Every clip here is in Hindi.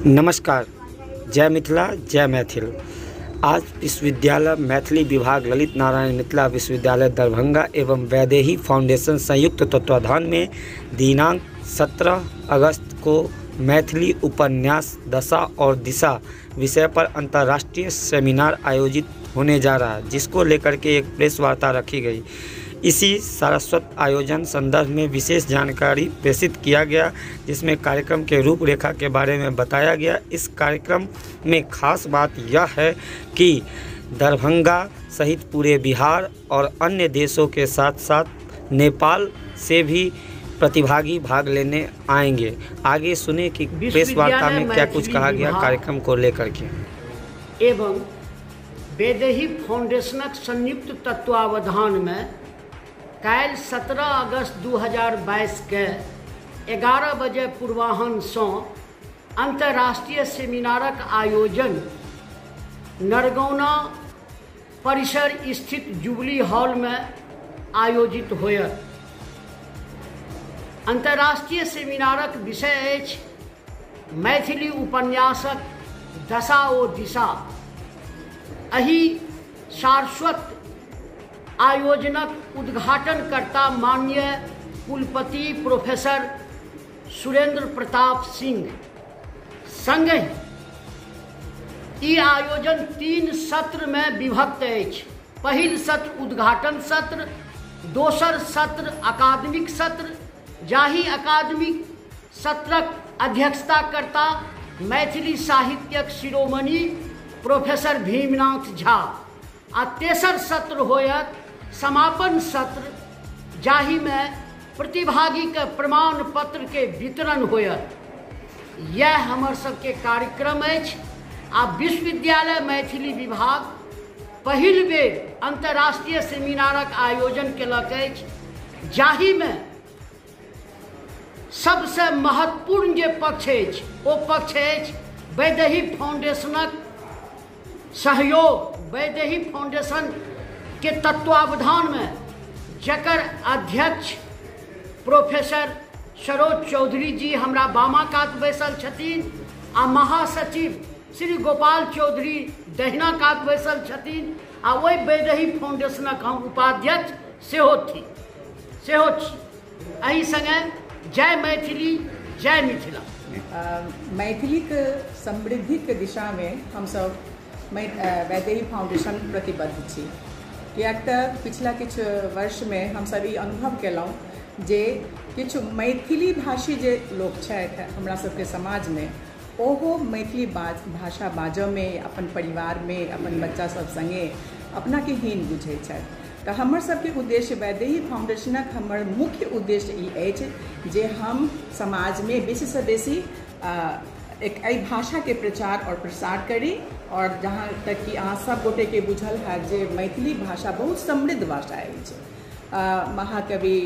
नमस्कार। जय मिथिला जय मैथिल। आज विश्वविद्यालय मैथिली विभाग ललित नारायण मिथिला विश्वविद्यालय दरभंगा एवं वैदेही फाउंडेशन संयुक्त तत्वाधान में दिनांक 17 अगस्त को मैथिली उपन्यास दशा और दिशा विषय पर अंतर्राष्ट्रीय सेमिनार आयोजित होने जा रहा है, जिसको लेकर के एक प्रेस वार्ता रखी गई। इसी सारस्वत आयोजन संदर्भ में विशेष जानकारी प्रेषित किया गया, जिसमें कार्यक्रम के रूपरेखा के बारे में बताया गया। इस कार्यक्रम में खास बात यह है कि दरभंगा सहित पूरे बिहार और अन्य देशों के साथ साथ नेपाल से भी प्रतिभागी भाग लेने आएंगे। आगे सुने कि प्रेस वार्ता में क्या कुछ कहा गया कार्यक्रम को लेकर के। एवं वैदेही फाउंडेशनक संयुक्त तत्वावधान में काल्हि 17 अगस्त 2022 के 11 बजे पूर्वाह्न से अंतर्राष्ट्रीय सेमिनारक आयोजन नरगौना परिसर स्थित जुबली हॉल में आयोजित होयत। अंतर्राष्ट्रीय सेमिनारक विषय अछि मैथिली उपन्यासक दशा ओ दिशा। एहि सारस्वत आयोजनक उद्घाटनकर्ता माननीय कुलपति प्रोफेसर सुरेंद्र प्रताप सिंह संगे ई आयोजन 3 सत्र में विभक्त अछि। पहिल सत्र उद्घाटन सत्र, दोसर सत्र अकादमिक सत्र, जाहि अकादमिक सत्रक अध्यक्षता करता मैथिली साहित्यक शिरोमणि प्रोफेसर भीमनाथ झा। आ तेसर सत्र होयत समापन सत्र, जाहि में प्रतिभागी के प्रमाण पत्र के वितरण होयत। यह हमर सबके कार्यक्रम अछि। आ विश्वविद्यालय मैथिली विभाग पहिल बेर अंतर्राष्ट्रीय सेमिनारक आयोजन केलक अछि, जाहि में सबसे महत्वपूर्ण जे पक्ष अछि ओ पक्ष अछि वैदेही फाउंडेशनक सहयोग। वैदेही फाउंडेशन के तत्वावधान में जकर अध्यक्ष प्रोफेसर सरोज चौधरी जी हमरा बामा कात बैसल छथिन, आ महासचिव श्री गोपाल चौधरी दहिना कात बैसल छथिन। आ ओहि वैदेही फाउंडेशनक हम उपाध्यक्ष सेहो छी। एहि संगे जय मैथिली जय मिथिला। मैथिली के समृद्धि के दिशा में हम सब वैदेही फाउंडेशन प्रतिबद्ध छी। कियाक तऽ पिछला किछु वर्ष में हम सब ई अनुभव केलहुँ जे किछु मैथिली भाषी जे लोक छथि हमरा सबके समाज में, ओहो मैथिली भाषा बाजऽ में अपन परिवार में अपन बच्चा सब संगे अपना के हीन बुझै छथि। तऽ हमर सबके उद्देश्य वैदेही फाउंडेशनक हमर मुख्य उद्देश्य ई अछि जे हम समाज में बेसी से बेसी एक एहि भाषा के प्रचार और प्रसार करी। और जहाँ तक कि अहाँ सब गोटे के बुझल है जे मैथिली भाषा बहुत समृद्ध भाषा अछि। महाकवि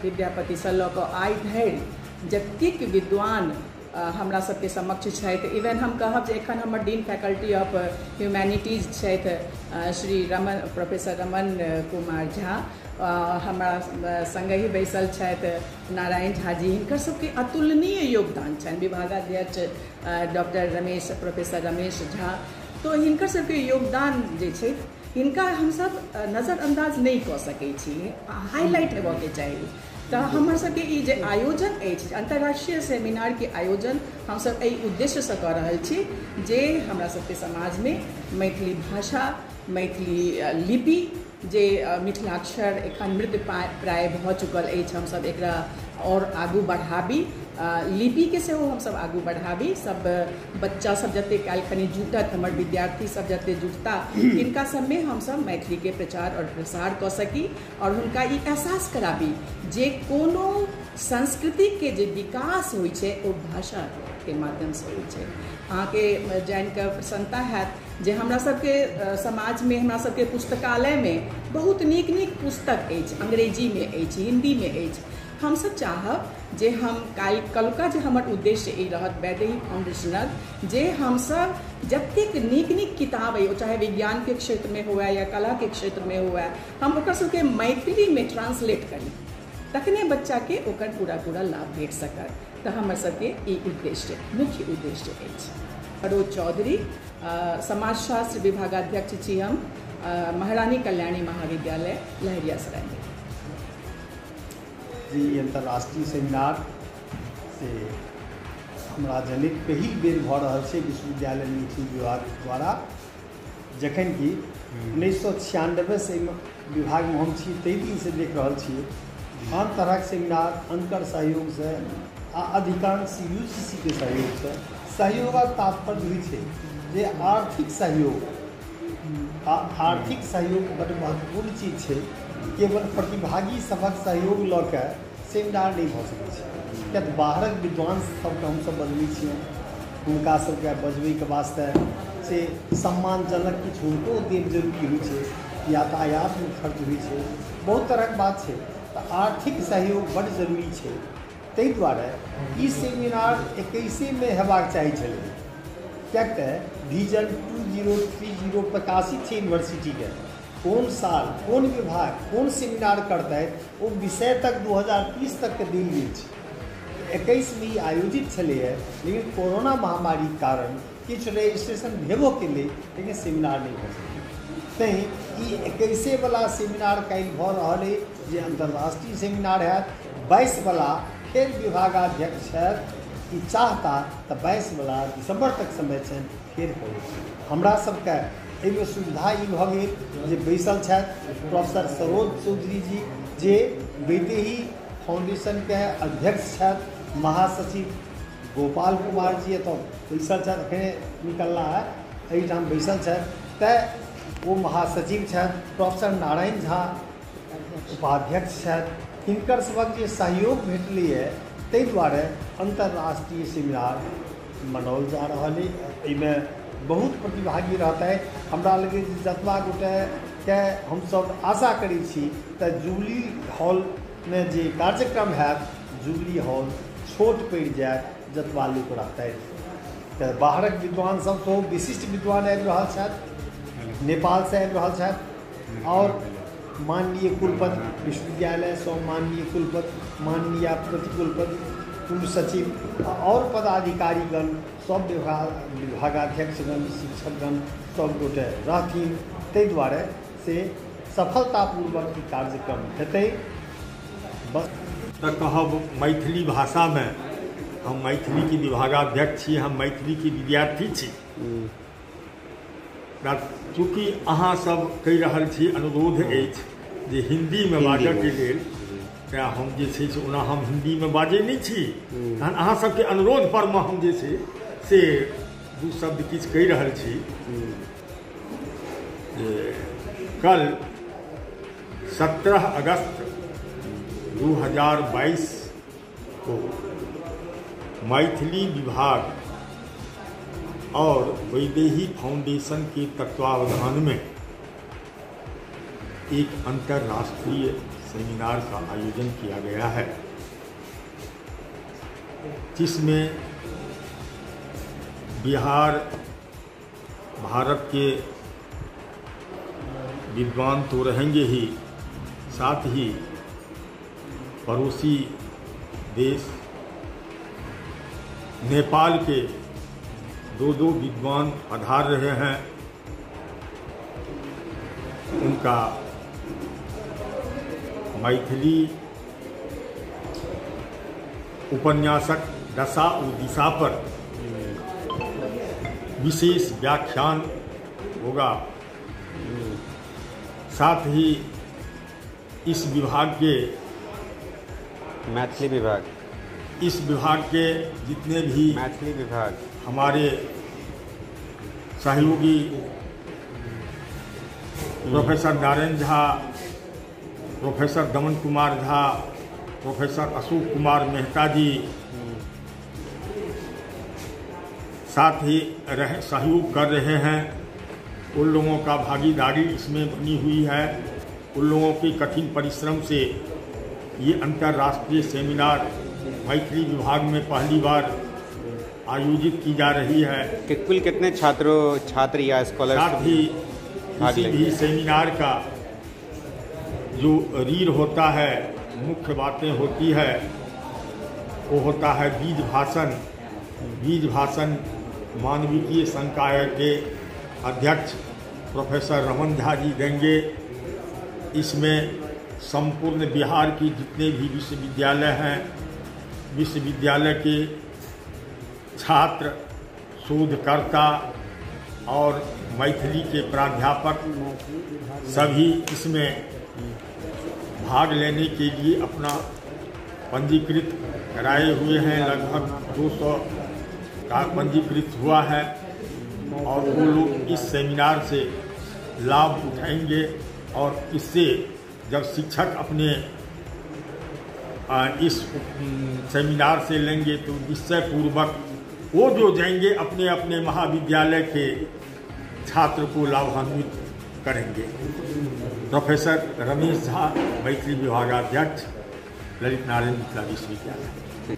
विद्यापति से लऽ कऽ आइ धरि जतेक विद्वान हमरा सबके समक्ष छथि, इवन हम कहब जे एखन हमर डीन फैकल्टी ऑफ ह्यूमैनिटीज छथि श्री प्रोफेसर रमन कुमार झा, हमरा संगे ही बैसल छथि नारायण झा जी। हिनकर सबके अतुलनीय योगदान छनि। विभागाध्यक्ष डॉक्टर प्रोफेसर रमेश झा। तो हिनकर सबके योगदान जे छै हिनका हमसब नज़रअंदाज नहीं कऽ सकै छी, हाईलाइट हेबाके चाही। तो हमर सबके ई जे आयोजन अछि अंतर्राष्ट्रीय सेमिनार के आयोजन हम सब एहि उद्देश्य से कऽ रहल छी जे हमरा सबके समाज में मैथिली भाषा, मैथिली लिपि जे मिथिलाक्षर एखन मृत प्राय भऽ चुकल अछि, हम सब एकरा और आगू बढ़ाबी। लिपि के सेहो हम सब आगू बढ़ाबी। सब बच्चा सब जते काल्हि खनि जुटत, हमर विद्यार्थी सब जते जुटता, इनका सब में हम सब मैथिली के प्रचार और प्रसार कऽ सकी और हुनका ई एहसास कराबी जे कोनो संस्कृति के जे विकास होइ छै ओ भाषा के माध्यम से होइ छै। अहाँके जानि कऽ प्रसन्नता हैत जे हमरा सबके समाज में, हमरा सबके पुस्तकालय में बहुत नीक नीक पुस्तक अछि, अंग्रेजी में अछि, हिंदी में अछि। हम सब चाहब जे हम कलका जे हमर उद्देश्य ई रहत वैदेही फाउंडेशनक जे हम सब जतेक नीक नीक किताब है, चाहे विज्ञान के क्षेत्र में हुआ या कला के क्षेत्र में हुआ, हम ओकर सबके मैथिली में ट्रांसलेट करी, तखने बच्चा के ओकर पूरा पूरा लाभ भेट सकत। तो हमर सबके ई उद्देश्य मुख्य उद्देश्य अछि। सरोज चौधरी समाजशास्त्र विभागाध्यक्ष छी हम महारानी कल्याणी महाविद्यालय लहरियासराय में। जी अंतर्राष्ट्रीय सेमिनार से हमरा जनित पहिल बेर भऽ रहल छै विश्वविद्यालय मैथिली विभाग द्वारा, जखन कि 1996 से विभाग में हम छी ताहि दिन से देख रहल छी हर तरह के सेमिनार अनकर सहयोग से आ अधिकांश UGC के सहयोग से। सहयोगक तात्पर्य होइ छै जे आर्थिक सहयोग आर्थिक सहयोग बड़ महत्वपूर्ण चीज छै। केवल प्रतिभागी सभक सहयोग लऽ कऽ सेमिनार नहीं भऽ सकै छै, किया तऽ बाहरक विद्वान सबके हमसब बजबै छियै, हुनका सबके बजबैके वास्ते से सम्मानजनक किछु हुनको देब जरूरी होइ छै, यातायातमे खर्च होइ छै, बहुत तरहक बात छै, तऽ आर्थिक सहयोग बड़ जरूरी छै। ताहि दुआरे ई सेमिनार 21 में हेबाक चाही छलै, किएक तऽ विजन 2030 प्रकाशित छै यूनिवर्सिटी के। कौन साल कौन विभाग कौन सेमिनार करतै ओ विषय तक 2030 तक के देल गेल छै। 21 में ई आयोजित छलैए, लेकिन कोरोना महामारी के कारण किछु रजिस्ट्रेशन भेबो केलै, लेकिन सेमिनार नहीं भऽ सकलै। तैँ ई 21 वाला सेमिनार काल्हि भऽ रहल अइ जे अंतर्राष्ट्रीय सेमिनार हैत। 22 वाला फेर विभागाध्यक्ष छथि, ई चाहता तऽ 22 वाला दिसंबर तक समय छनि फेर करू। हमरा सबके एहिमे सुविधा ई भऽ गेल जे बैसल छथि प्रोफेसर सरोज चौधरी जी, जे वैदेही फाउंडेशन के अध्यक्ष छथि, महासचिव गोपाल कुमार जी एतऽ बैसल छथि, एखने निकलला है एहिठाम बैसल छथि, तऽ ओ महासचिव छथि। प्रोफेसर नारायण झा उपाध्यक्ष छथि। हिनकर सबक जे सहयोग भेटलैए ताहि दुआरे अंतर्राष्ट्रीय सेमिनार मनाओल जा रहल अइ। एहिमे बहुत प्रतिभागी रहतै। हमरा लगे जतबा गोटे के हमसब आशा करै छी तऽ जुबली हॉल में जे कार्यक्रम हैत, जुबली हॉल छोट पड़ि जायत जतबा लोक रहतै। तऽ बाहरक विद्वान सब सेहो विशिष्ट विद्वान आबि रहल छथि, नेपाल से आबि रहल छथि, और माननीय कुलपति विश्वविद्यालय सौ माननीय कुलपति, माननीय प्रतिकुलपति, कुल सचिव और पदाधिकारीगण सब विभागाध्यक्षगण शिक्षकगण सब गोटे रहथिन। ताहि दुआरे से सफलतापूर्वक ई कार्यक्रम हेतै। बस तऽ कहब मैथिली भाषा में, हम मैथिली के विभागाध्यक्ष छी, हम मैथिली के विद्यार्थी छी। चूँकि अहाँ सब कहि रहल छी अनुरोध अछि जे हिंदी में बाजऽ के लेल, तेँ हम जे छै से ओना हम हिंदी में बाजै नहि छी, तहन अहाँ सबके अनुरोध पर में हम जे छै से दू शब्द किछु कहि रहल छी। जे कल 17 अगस्त 2022 को मैथिली विभाग और वैदेही फाउंडेशन के तत्वावधान में एक अंतर्राष्ट्रीय सेमिनार का आयोजन किया गया है, जिसमें बिहार भारत के विद्वान तो रहेंगे ही, साथ ही पड़ोसी देश नेपाल के दो विद्वान पधार रहे हैं। उनका मैथिली उपन्यासक दशा और दिशा पर विशेष व्याख्यान होगा। साथ ही इस विभाग के मैथिली विभाग, इस विभाग के जितने भी मैथिली विभाग हमारे सहयोगी प्रोफेसर नारायण झा, प्रोफेसर दमन कुमार झा, प्रोफेसर अशोक कुमार मेहता जी, साथ ही सहयोग कर रहे हैं। उन लोगों का भागीदारी इसमें बनी हुई है। उन लोगों के कठिन परिश्रम से ये अंतर्राष्ट्रीय सेमिनार मैथिली विभाग में पहली बार आयोजित की जा रही है। कि कुल कितने छात्र या स्कॉलर? साथ ही किसी भी सेमिनार का जो रीढ़ होता है, मुख्य बातें होती है, वो होता है बीज भाषण। बीज भाषण मानविकीय संकाय के अध्यक्ष प्रोफेसर रमन झा जी देंगे। इसमें संपूर्ण बिहार की जितने भी विश्वविद्यालय हैं, विश्वविद्यालय के छात्र, शोधकर्ता और मैथिली के प्राध्यापक सभी इसमें भाग लेने के लिए अपना पंजीकृत कराए हुए हैं। लगभग 200 का पंजीकृत हुआ है और वो लोग इस सेमिनार से लाभ उठाएंगे और इससे जब शिक्षक अपने इस सेमिनार से लेंगे तो निश्चय पूर्वक वो जो जाएंगे अपने अपने महाविद्यालय के छात्र को लाभान्वित करेंगे। प्रोफेसर रमेश झा, मैथिली विभागाध्यक्ष, ललित नारायण मिथिला विश्वविद्यालय।